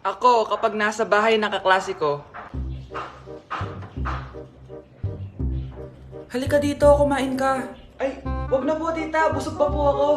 Ako, kapag nasa bahay ng kaklase ko. Halika dito, kumain ka. Ay, wag na po tita, busog pa po ako.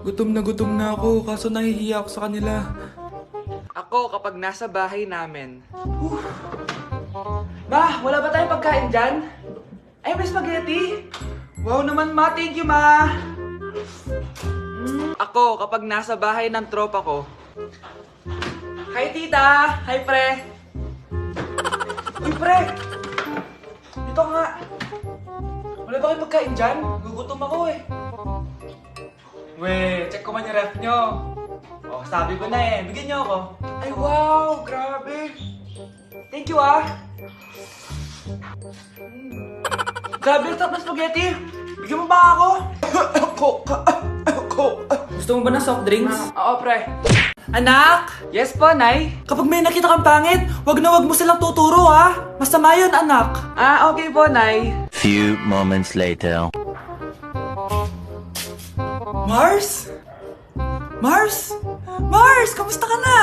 Gutom na ako, kaso nahihiya ako sa kanila. Ako, kapag nasa bahay namin. Ma, wala ba tayong pagkain dyan? Ay, may spaghetti? Wow naman ma, thank you ma. Ako, kapag nasa bahay ng tropa ko. Hi tita! Hi pre! Uy pre! Dito nga! Wala ba kayong pagkain dyan? Gugutom ako eh. Weh, check ko man yung ref nyo. Oh, sabi ko na eh. Bigyan nyo ako. Ay wow! Grabe! Thank you ah! Grabe, ang sarap na spaghetti! Bigyan mo ba ako? Gusto mo ba ng soft drinks? Oo, pre. Anak! Yes po, Nay? Kapag may nakita kang pangit, wag na wag mo silang tuturo, ha? Masama yun, anak. Ah, okay po, Nay. Few moments later. Mars? Mars? Mars, kamusta ka na?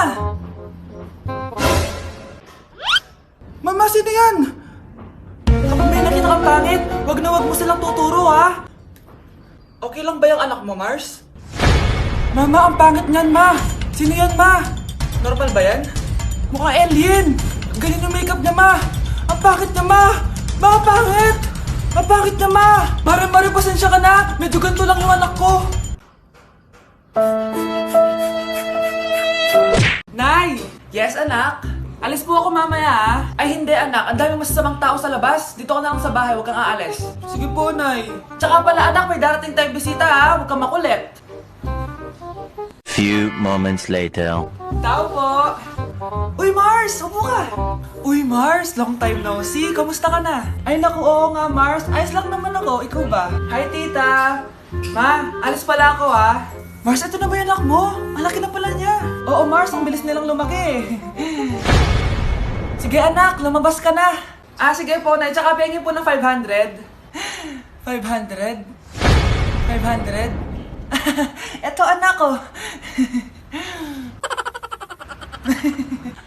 Mama, sino yan? Kapag may nakita kang pangit, wag na wag mo silang tuturo, ha? Okay lang ba yung anak mo, Mars? Mama, ang pangit niyan, ma! Sino yan, ma? Normal ba yan? Mukhang alien! Ganyan yung makeup niya, ma! Ang pangit niya, ma! Ma, ang pangit! Ang pangit niya, ma! Mare, pasensya ka na! Medyo ganito lang yung anak ko! Nay! Yes, anak? Alis po ako mamaya, ha? Ay, hindi, anak. Ang daming masasamang tao sa labas. Dito ka na lang sa bahay. Huwag kang aalis. Sige po, Nay. Tsaka pala, anak, may darating tayong bisita, ha? Huwag kang makulit. Few moments later. Tao po. Uy, Mars! Upo ka! Uy, Mars! Long time no see. Kamusta ka na? Ay, naku, oo nga, Mars. Ayos lang naman ako. Ikaw ba? Hi, tita. Ma, alis pala ako, ha? Mars, ito na ba yung anak mo? Ang laki na pala niya. Oo, Mars. Ang bilis nilang lumaki. Sige, anak. Lumabas ka na. Ah, sige po, Nay. Tsaka pengin po ng 500. 500? 500? Eto, anak ko.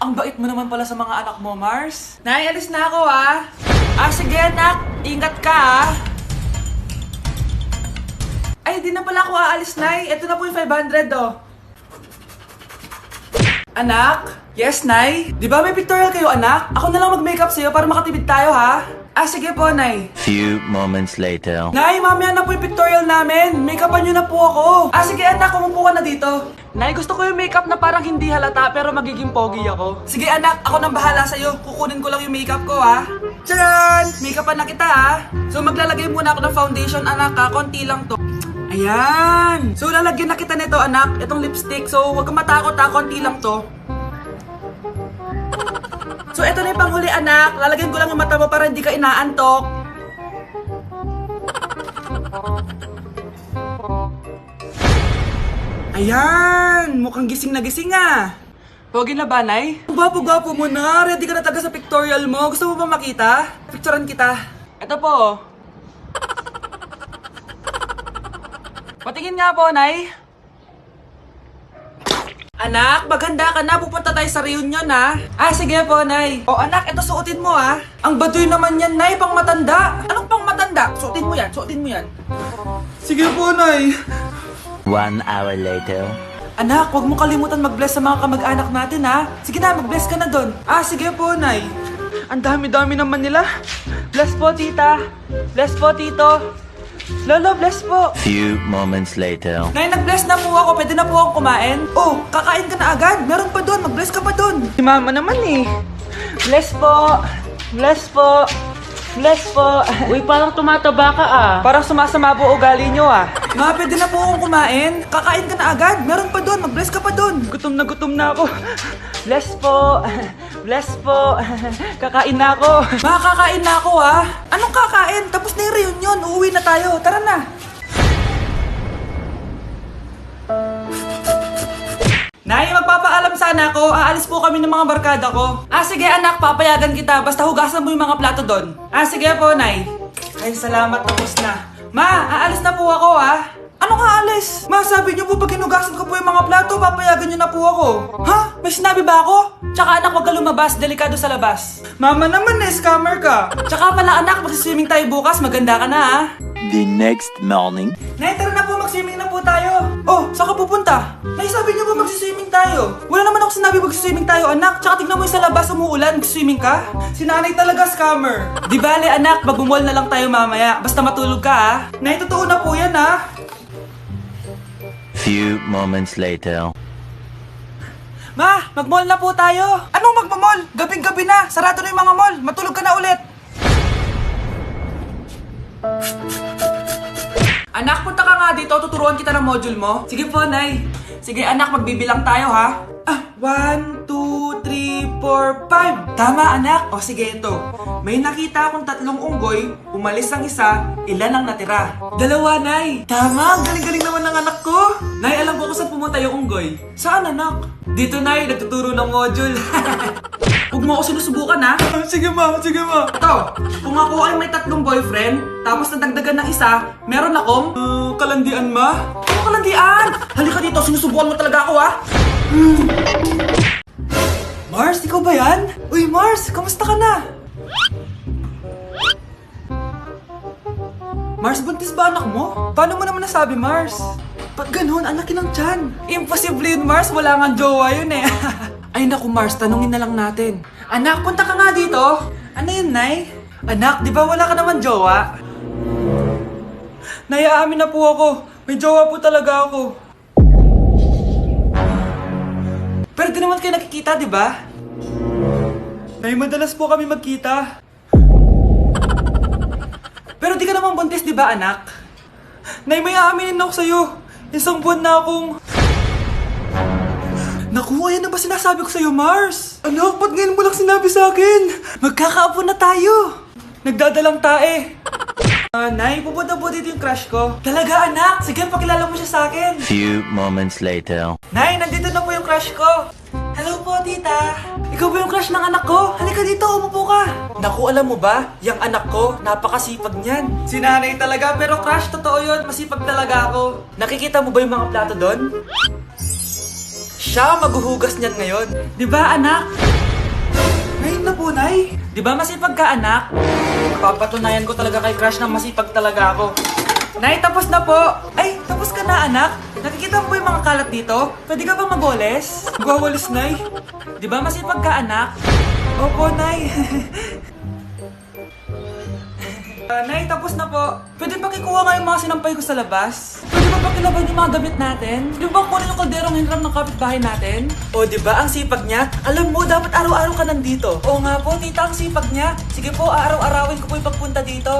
Ang bait mo naman pala sa mga anak mo, Mars. Nay, alis na ako, ha? Ah, sige, anak. Ingat ka, ha? Ay, di na pala ako aalis, Nay. Ito na po yung 500, oh. Anak? Yes, Nay? Di ba may pictorial kayo, anak? Ako na lang mag-makeup sa'yo para makatipid tayo, ha? Ah, sige po, Nay. Few moments later. Nay, mamaya na po yung pictorial namin. Make-upan nyo na po ako. Ah, sige anak, umupo ka na dito. Nay, gusto ko yung makeup na parang hindi halata pero magiging pogi ako. Sige anak, ako nang bahala sa'yo. Kukunin ko lang yung makeup ko, ha. Tcharan! Make-upan na kita, ha. So, maglalagay muna ako ng foundation, anak, ha. Konti lang to. Ayan! So, lalagyan na kita nito, anak. Itong lipstick. So, huwag kang matakot, ha. Konti lang to. So, ito na yung panghuli, anak. Lalagyan ko lang yung mata mo para hindi ka inaantok. Ayan! Mukhang gising na gising, ah. Pogi na ba, Nay? Gwapo-gwapo mo na. Ready ka na taga sa pictorial mo. Gusto mo ba makita? Picturean kita. Ito po. Patingin nga po, Nay. Anak, maganda ka na. Pupunta tayo sa reunion, ha? Ah, sige po, Nay. O, anak, ito suotin mo, ha? Ang baduy naman yan, Nay. Pang matanda. Anong pang matanda? Suotin mo yan, suotin mo yan. Sige po, Nay. 1 hour later. Anak, huwag mo kalimutan mag-bless sa mga kamag-anak natin, ha? Sige na, mag-bless ka na doon. Ah, sige po, Nay. Ang dami-dami naman nila. Bless po, tita. Bless po, tito. Lolo, bless po. Few moments later. Nay, nag-bless na po ako. Pwede na po akong kumain. Oh, kakain ka na agad. Meron pa doon. Mag-bless ka pa doon. Si mama naman eh. Bless po. Bless po. Bless po. Uy, parang tumataba ka ah. Parang sumasama po ugali nyo ah. Ma, pwede na po akong kumain. Kakain ka na agad. Meron pa doon. Mag-bless ka pa doon. Gutom na ako. Bless po. Bless po. Kakain na ako. Ma, kakain na ako ah. Anong kakain? Tapos na yung reunion. Uuwi na tayo. Tara na. Nay, magpapaalam sana ako. Aalis po kami ng mga barkada ko. Ah, sige anak, papayagan kita. Basta hugasan mo yung mga plato doon. Ah, sige po, Nay. Ay, salamat. Tapos na. Ma, aalis na po ako, ah. Ano nga alis? Ma, sabi niyo po pag hinugasan ko po yung mga plato, papayagan niyo na po ako. Ha? May sinabi ba ako? Tsaka anak, wag ka lumabas. Delikado sa labas. Mama naman scammer ka. Tsaka pala anak, magsiswimming tayo bukas. Maganda ka na ha. The next morning. Nay, tara na po, mag-swimming na po tayo. Oh, saan ka pupunta? Nay, sabi niyo ba mag-swimming tayo? Wala naman ako sinabi mag-swimming tayo, anak. Tsaka tignan mo yung sa labas, umuulan, mag-swimming ka? Si nanay talaga scammer. Di bale, anak, mag-mall na lang tayo mamaya. Basta matulog ka, ha? Nay, totoo na po yan, ha? Few moments later. Ma, mag-mall na po tayo. Anong mag-mall? Gabing-gabi na. Sarado na yung mga mall. Matulog ka na ulit. Anak, punta ka nga dito. Tuturuan kita ng module mo. Sige po, Nay. Sige, anak, magbibilang tayo, ha? 1, 2, 3, 4, 5. Tama, anak. O, sige, ito. May nakita akong 3 unggoy. Umalis ang isa. Ilan ang natira? 2, Nay. Tama, ang galing-galing naman ng anak ko. Nay, alam ko kung saan pumunta yung unggoy. Saan, anak? Dito, Nay. Nagtuturo ng module. Huwag mo ako sinusubukan, ha? Sige, ma. Sige, ma. Ito, kung ako ay may 3 boyfriend, tapos nadagdagan ng isa, meron akong... kalandian, ma? Ano kalandian? Halika dito, sinusubukan mo talaga ako, ha? Mars, ikaw ba yan? Uy, Mars, kamusta ka na? Mars, buntis ba anak mo? Paano mo naman nasabi, Mars? Ba't ganun? Ang laki ng tiyan. Imposible yun, Mars. Wala nga jowa yun eh. Ay naku, Mars, tanungin na lang natin. Anak, punta ka nga dito. Ano yun, Nay? Anak, di ba wala ka naman jowa? Nay, aamin na po ako. May jowa po talaga ako. Pero di naman kayo nakikita, di ba? Nay, madalas po kami magkita. Pero di ka naman buntis, di ba, anak? Nay, may aaminin ako sa'yo. Isang buwan na akong... Naku, ayan na ba sinasabi ko sa'yo, Mars? Anak, ba't ngayon mo lang sinabi sa akin? Magkakaapo na tayo. Nagdadalang tae. Nay, pupunta po dito yung crush ko. Talaga, anak? Sige, pakilala mo siya sa akin. Few moments later. Nay, nandito na po yung crush ko. Hello po, tita. Ikaw ba yung crush ng anak ko? Halika dito, umupo ka. Naku, alam mo ba? Yung anak ko, napakasipag niyan. Si nanay talaga, pero crush, totoo yun. Masipag talaga ako. Nakikita mo ba yung mga plato doon? Siya maghuhugas niyan ngayon. Di ba, anak? Ngayon na po, Nay. Di ba masipag ka, anak? Papatunayan ko talaga kay crush na masipag talaga ako. Nay, tapos na po. Ay, tapos ka na, anak. Nakikita mo ba yung mga kalat dito? Pwede ka bang magwalis? Magwawalis, Nay. Di ba masipag ka, anak? Opo, Nay. Nay, tapos na po. Pwede ba kikuha nga yung mga sinampay ko sa labas? Pwede ba pakilaban yung mga damit natin? Di ba kunin yung kalderong hinram ng kapitbahay natin? O, di ba ang sipag niya? Alam mo, dapat araw-araw ka nandito. O nga po, tita, ang sipag niya. Sige po, araw-arawin ko po yung pagpunta dito.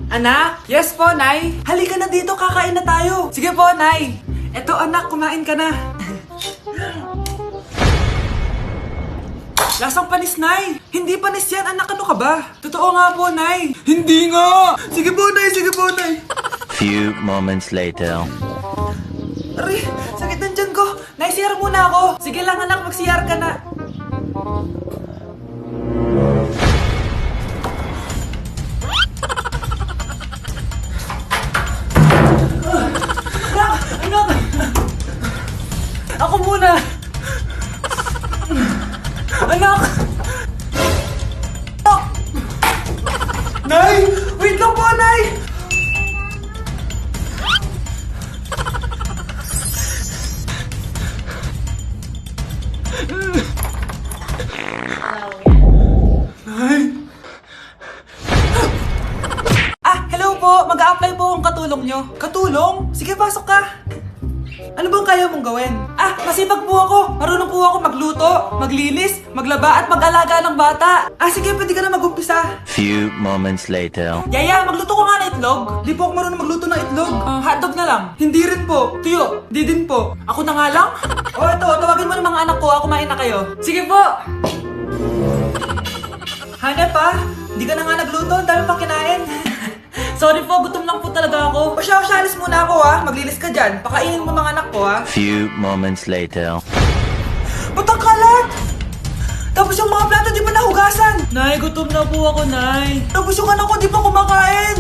Anak? Yes po, Nay. Halika na dito, kakain na tayo. Sige po, Nay. Eto, anak, kumain ka na. Lasang panis, Nay. Hindi panis yan, anak. Ano ka ba? Totoo nga po, Nay. Hindi nga. Sige po, Nay. Sige po, Nay. Few moments later. Aray, sakit ng tiyan ko. Nay, CR muna ako. Sige lang, anak. Mag-CR ka na. Anak! Ako muna! Anak! Anak! Nay! Wait lang po, Nay! Nay! Hello po! Mag-a-apply po akong katulong nyo. Katulong? Sige, pasok ka! Ano bang kaya mong gawin? Masipag po ako. Marunong po ako magluto, maglinis, maglaba at mag-alaga ng bata. Sige, pwede ka na mag-umpisa. Few moments later. Yaya, magluto ko nga ng itlog. Di po ako marunong magluto ng itlog. Hotdog na lang. Hindi rin po. Tuyo, di din po. Ako na nga lang? Ito, tawagin mo ng mga anak ko. Kumain na kayo. Sige po. Hanep Di ka na nga nagluto. Ang dami pang kinain. Sorry po, gutom lang po talaga ako. O siya, alis muna ako Maglinis ka dyan. Pakainin mo mga anak ko Few moments later. Ba't ang kalat? Tapos yung mga plato di ba nahugasan? Nay, gutom na po ako, Nay. Tapos yung anak ko di pa kumakain.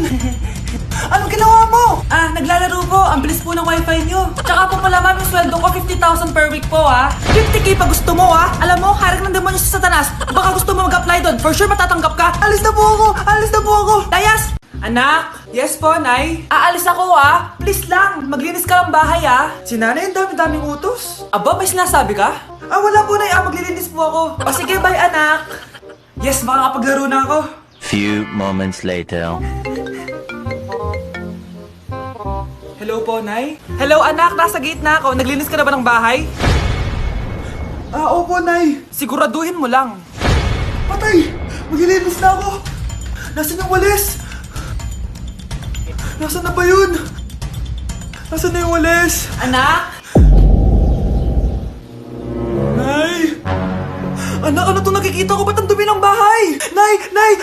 Anong ginawa mo? Naglalaro po. Ang bilis po ng wifi nyo. Tsaka po pala ma'am, yung sweldo ko 50,000 per week po 50k pa gusto mo Alam mo, harag ng demonyo sa Satanas. Baka gusto mo mag-apply doon. For sure matatanggap ka. Alis na po ako! Alis na po ako! Dayas! Anak! Yes po, Nay? Aalis ako Please lang, maglinis ka ng bahay Si nanay, ang dami-daming utos. Aba, may sinasabi ka? Wala po, Nay. Maglilinis po ako. O sige, bye, anak. Yes, makakapaglaro na ako. Few moments later. Hello po, Nay? Hello, anak. Nasa gate na ako. Naglinis ka na ba ng bahay? Opo, Nay. Siguraduhin mo lang. Patay! Maglilinis na ako. Nasaan yung walis? Nasaan na ba yun? Nasaan na yung walis? Anak? Nay! Anak, ano itong nakikita ko? Ba't ang dumi ng bahay? Nay!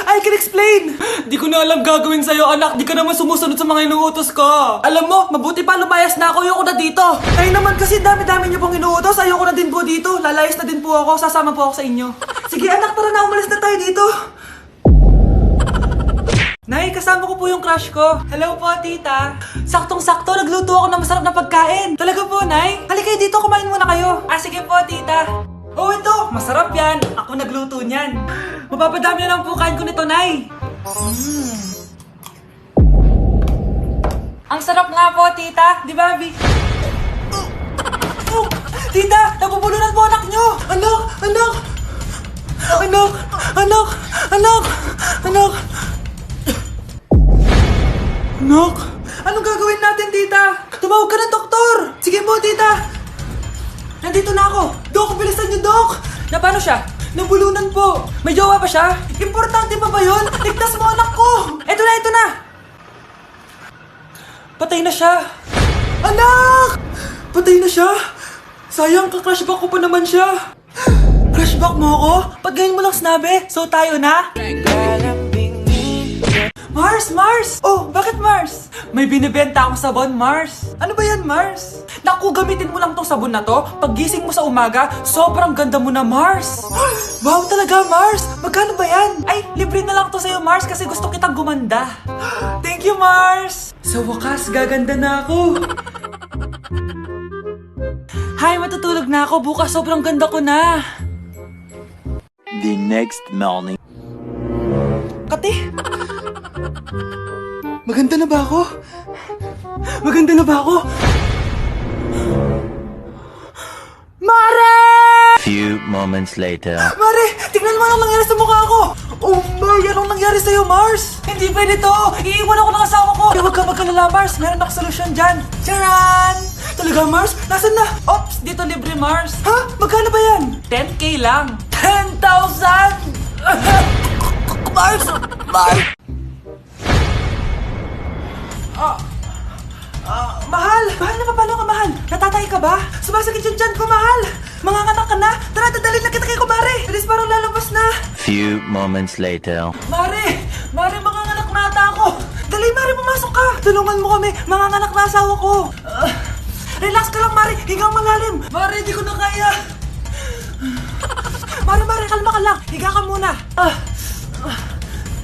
I can explain! Di ko na alam gagawin sa'yo, anak. Di ka naman sumusunod sa mga inuutos ko. Alam mo, mabuti pa lumayas na ako. Ayoko na dito. Nay naman kasi dami-dami niyo pong inuutos. Ayoko na din po dito. Lalayas na din po ako. Sasama po ako sa inyo. Sige, anak, tara na. Umalis na tayo dito. Nay, kasama ko po yung crush ko. Hello po, tita. Saktong-sakto, nagluto ako ng masarap na pagkain. Talaga po, Nay? Halika dito, kumain muna kayo. Sige po, tita. Oh, ito! Masarap yan! Ako nagluto niyan. Mapapadami na lang po kain ko nito, Nay. Ang sarap nga po, tita. Di ba, Bi? Tita! Nabubulunan po anak nyo! Anak! Anak! Anak! Anak! Anak! Anak! Anak! Anong gagawin natin, tita? Tumawag ka ng doktor! Sige po, tita! Nandito na ako! Dok, bilisan niyo, Dok! Na paano siya? Nabulunan po! May jowa pa siya? Importante pa ba yun? Ligtas mo anak ko! Ito na! Patay na siya! Anak! Patay na siya? Sayang, kakrashback ko pa naman siya! Crashback mo ako? Ba't ganyan mo lang sinabi? So tayo na? Mars! Oh, bakit Mars? May binibenta akong sabon, Mars. Ano ba yan, Mars? Naku, gamitin mo lang tong sabon na to. Paggising mo sa umaga, sobrang ganda mo na, Mars. Wow, talaga, Mars. Magkano ba yan? Ay, libre na lang to sa'yo, Mars, kasi gusto kitang gumanda. Thank you, Mars. Sa wakas, gaganda na ako. Hay, matutulog na ako. Bukas, sobrang ganda ko na. The next morning. Kati! Maganda na ba ako? Maganda na ba ako? Mare! Few moments later. Mare! Tingnan mo anong nangyari sa mukha ko! Oh my! Anong nangyari sa'yo, Mars? Hindi pwede to! Iiwan ako ng asawa ko! Huwag ka magkalala, Mars! Meron ako solusyon dyan! Charan! Talaga, Mars? Nasaan na? Ops! Dito libre, Mars! Ha? Magkano ba yan? 10k lang! 10,000! Mars! Mahal! Mahal na paano ka, mahal? Natatay ka ba? Sumasakit yung tiyan ko, mahal! Manganganak ka na? Tara, dadalhin na kita kay kumare! Alis parang lalabas na! Few moments later. Mare! Mare, manganganak na ata ako! Dali, Mare, pumasok ka! Tulungan mo kami! Manganganak na asawa ko! Relax ka lang, Mare! Higang malalim! Mare, di ko na kaya! Mare, kalma ka lang! Higa ka muna!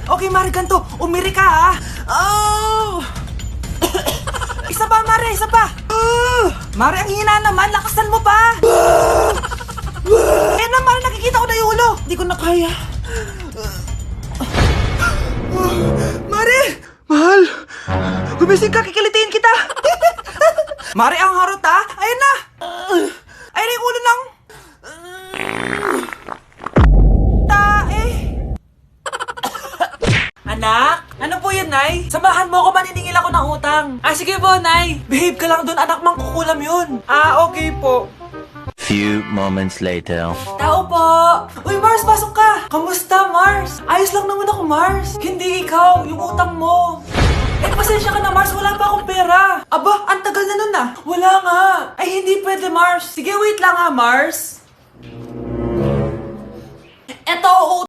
Okay, Mare, ganito! Umiri ka, Oh! Isa pa, Mare! Isa pa! Mare, ang hina naman! Lakasan mo pa! Na, Mare! Nakikita ko na yung ulo! Di ko na kaya. Mare! Mahal! Gumising ka! Kikilitiin kita! Mare, ang harot, Ayan na! Ayan na yung ulo ng... Anak? Ano po yun, Nay? Samahan mo ako, maniningil ako ng utang. Sige po, Nay. Behave ka lang doon, anak, mangkukulam yun. Okay po. Few moments later. Tao po! Uy, Mars, pasok ka! Kamusta, Mars? Ayos lang naman ako, Mars. Hindi ikaw, yung utang mo. Pasensya ka na, Mars. Wala pa akong pera. Aba, ang tagal na nun Wala nga. Ay, hindi pwede, Mars. Sige, wait lang Mars. Eto,